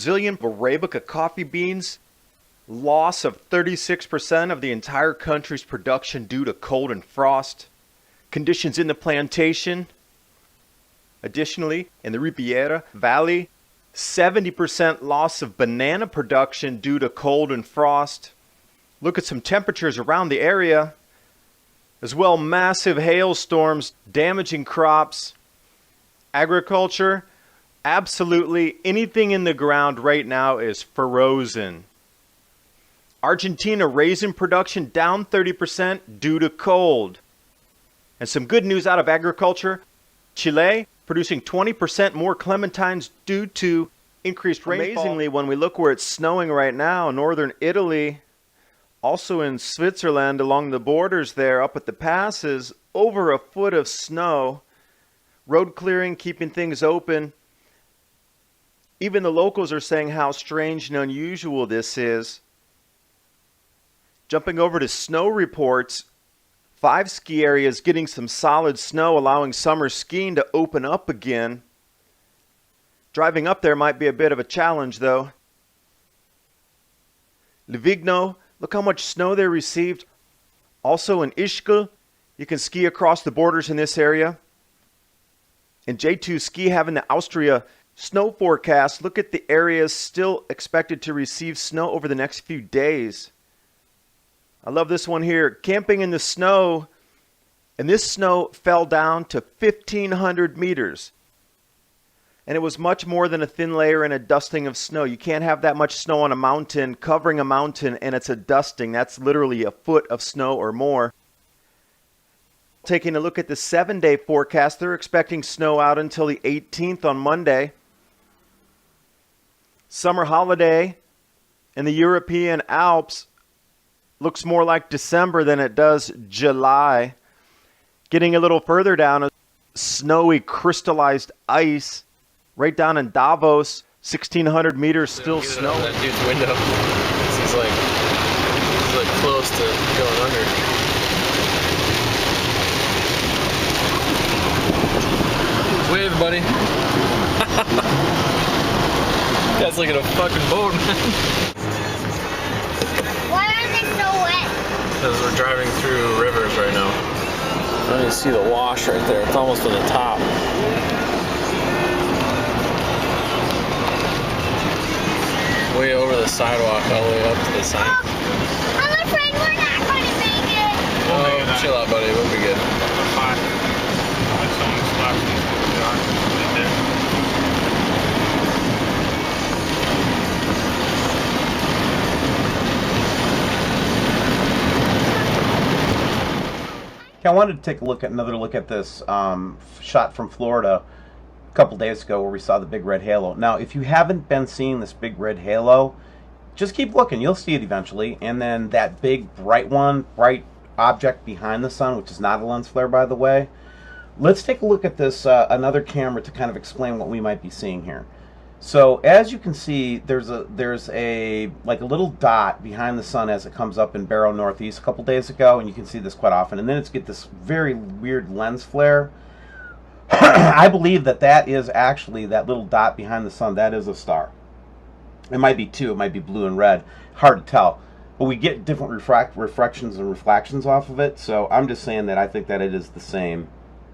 Brazilian Arabica coffee beans, loss of 36% of the entire country's production due to cold and frost. Conditions in the plantation. Additionally, in the Ribeira Valley, 70% loss of banana production due to cold and frost. Look at some temperatures around the area. As well, massive hailstorms damaging crops. Agriculture, absolutely anything in the ground right now is frozen. Argentina raisin production down 30% due to cold. And some good news out of agriculture. Chile producing 20% more clementines due to increased rainfall. Amazingly, when we look where it's snowing right now, northern Italy, also in Switzerland along the borders there, up at the passes, over a foot of snow. Road clearing, keeping things open. Even the locals are saying how strange and unusual this is. Jumping over to snow reports, 5 ski areas getting some solid snow, allowing summer skiing to open up again. Driving up there might be a bit of a challenge though. Livigno, look how much snow they received. Also in Ischgl, you can ski across the borders in this area. In J2 Ski having the Austria snow forecast, look at the areas still expected to receive snow over the next few days. I love this one here, camping in the snow, and this snow fell down to 1,500 meters. And it was much more than a thin layer and a dusting of snow. You can't have that much snow on a mountain, covering a mountain, and it's a dusting. That's literally a foot of snow or more. Taking a look at the 7-day forecast, they're expecting snow out until the 18th on Monday. Summer holiday in the European Alps looks more like December than it does July. Getting a little further down, snowy crystallized ice right down in Davos, 1,600 meters still snow. That dude's window. He's like close to going under. Wave, buddy. Guy's like in a fucking boat, man. Why are they so wet? Because we're driving through rivers right now. I you see the wash right there. It's almost to the top. Way over the sidewalk, all the way up to the sign. I'm afraid we're not going to make it. Oh, chill out, buddy. We'll be good. Fine. Someone slapped me. Okay, I wanted to take another look at this shot from Florida a couple days ago where we saw the big red halo. Now, if you haven't been seeing this big red halo, just keep looking. You'll see it eventually. And then that big bright object behind the sun, which is not a lens flare, by the way. Let's take a look at this another camera to kind of explain what we might be seeing here. So as you can see, there's a like a little dot behind the sun as it comes up in Barrow Northeast a couple days ago, and you can see this quite often. And then it's get this very weird lens flare. I believe that is actually that little dot behind the sun. That is a star. It might be two. It might be blue and red. Hard to tell. But we get different refractions and reflections off of it. So I'm just saying that I think that it is the same.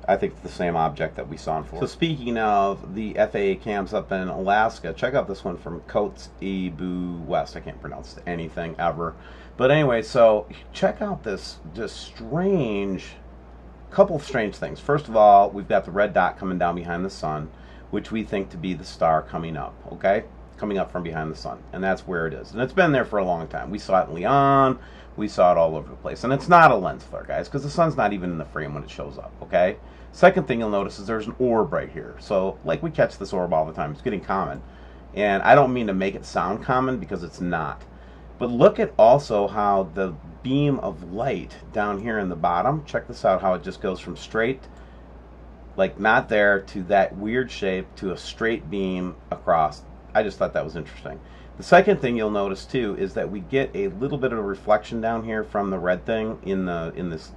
I think it's the same object that we saw in Florida. So speaking of the FAA cams up in Alaska, check out this one from Coates Ebu West. I can't pronounce anything ever. But anyway, so check out this just couple of strange things. First of all, we've got the red dot coming down behind the sun, which we think to be the star coming up, okay? Coming up from behind the sun. And that's where it is. And it's been there for a long time. We saw it in Leon. We saw it all over the place. And it's not a lens flare, guys, because the sun's not even in the frame when it shows up, okay? Second thing you'll notice is there's an orb right here. So, like, we catch this orb all the time. It's getting common. And I don't mean to make it sound common because it's not. But look at also how the beam of light down here in the bottom, check this out, how it just goes from straight, like not there, to that weird shape, to a straight beam across. I just thought that was interesting. The second thing you'll notice too is that we get a little bit of a reflection down here from the red thing in this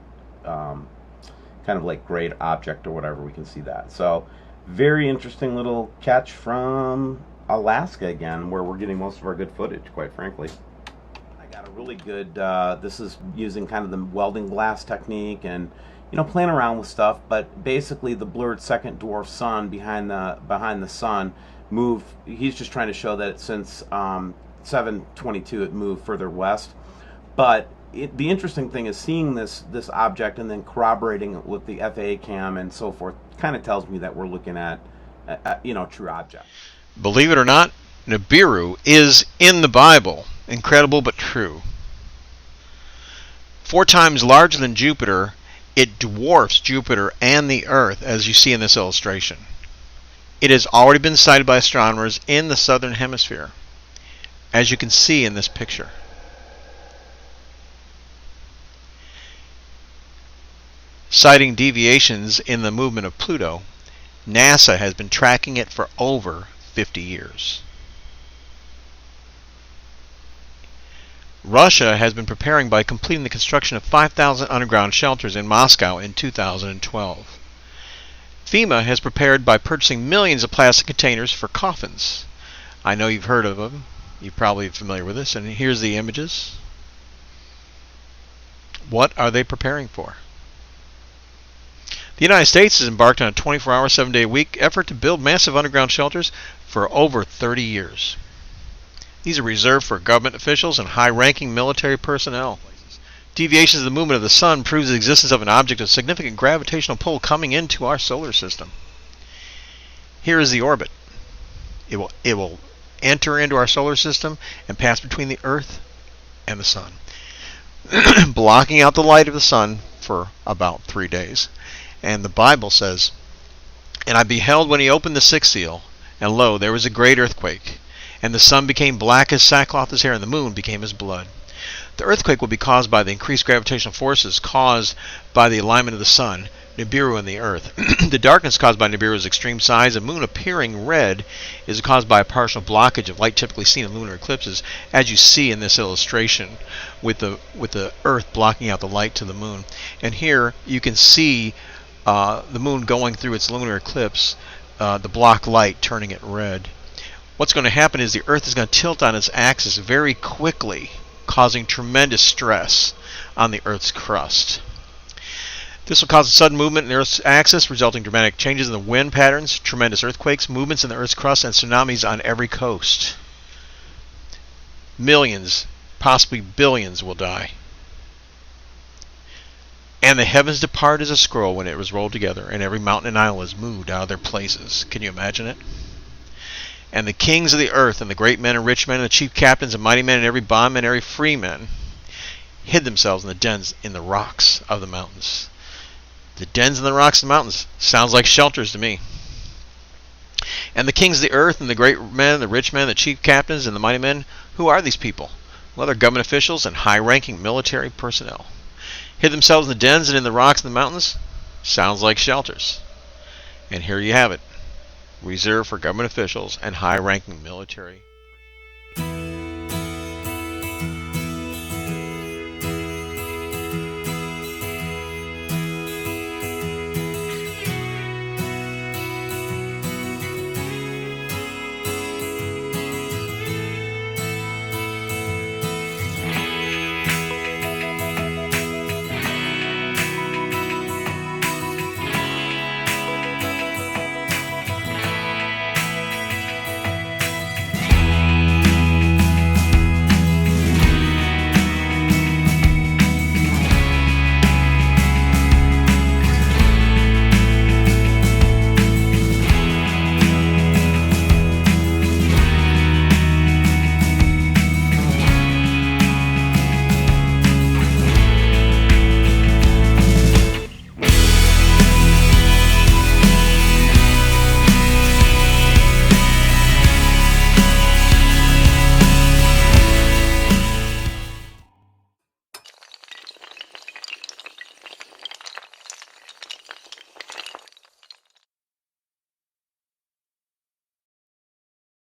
kind of like grayed object or whatever. We can see that. So very interesting little catch from Alaska again, where we're getting most of our good footage, quite frankly. I got a really good, this is using kind of the welding glass technique and, playing around with stuff, but basically the blurred second dwarf sun behind the sun moved. He's just trying to show that since 722 it moved further west. But the interesting thing is seeing this object and then corroborating it with the FAA cam and so forth kind of tells me that we're looking at a true object. Believe it or not, Nibiru is in the Bible. Incredible but true. 4 times larger than Jupiter, it dwarfs Jupiter and the Earth, as you see in this illustration. It has already been sighted by astronomers in the southern hemisphere, as you can see in this picture. Citing deviations in the movement of Pluto, NASA has been tracking it for over 50 years. Russia has been preparing by completing the construction of 5,000 underground shelters in Moscow in 2012. FEMA has prepared by purchasing millions of plastic containers for coffins. I know you've heard of them. You're probably familiar with this. And here's the images. What are they preparing for? The United States has embarked on a 24-hour, 7-day-a-week effort to build massive underground shelters for over 30 years. These are reserved for government officials and high-ranking military personnel. Deviations of the movement of the sun proves the existence of an object of significant gravitational pull coming into our solar system. Here is the orbit. It will enter into our solar system and pass between the Earth and the sun, blocking out the light of the sun for about 3 days. And the Bible says, "And I beheld when he opened the 6th seal, and lo, there was a great earthquake. And the sun became black as sackcloth as hair, and the moon became as blood." The earthquake will be caused by the increased gravitational forces caused by the alignment of the sun, Nibiru, and the Earth. The darkness caused by Nibiru's extreme size and moon appearing red is caused by a partial blockage of light typically seen in lunar eclipses, as you see in this illustration, with the Earth blocking out the light to the moon. And here you can see the moon going through its lunar eclipse, the block light turning it red. What's going to happen is the Earth is going to tilt on its axis very quickly, causing tremendous stress on the Earth's crust. This will cause a sudden movement in the Earth's axis, resulting in dramatic changes in the wind patterns, tremendous earthquakes, movements in the Earth's crust, and tsunamis on every coast. Millions, possibly billions, will die. And the heavens depart as a scroll when it was rolled together, and every mountain and isle was moved out of their places. Can you imagine it? And the kings of the earth, and the great men and rich men, and the chief captains and mighty men, and every bondman and every free man, hid themselves in the dens in the rocks of the mountains. The dens in the rocks of the mountains sounds like shelters to me. And the kings of the earth, and the great men, the rich men, the chief captains, and the mighty men, who are these people? Well, they're government officials and high-ranking military personnel. Hid themselves in the dens and in the rocks of the mountains? Sounds like shelters. And here you have it. Reserved for government officials and high-ranking military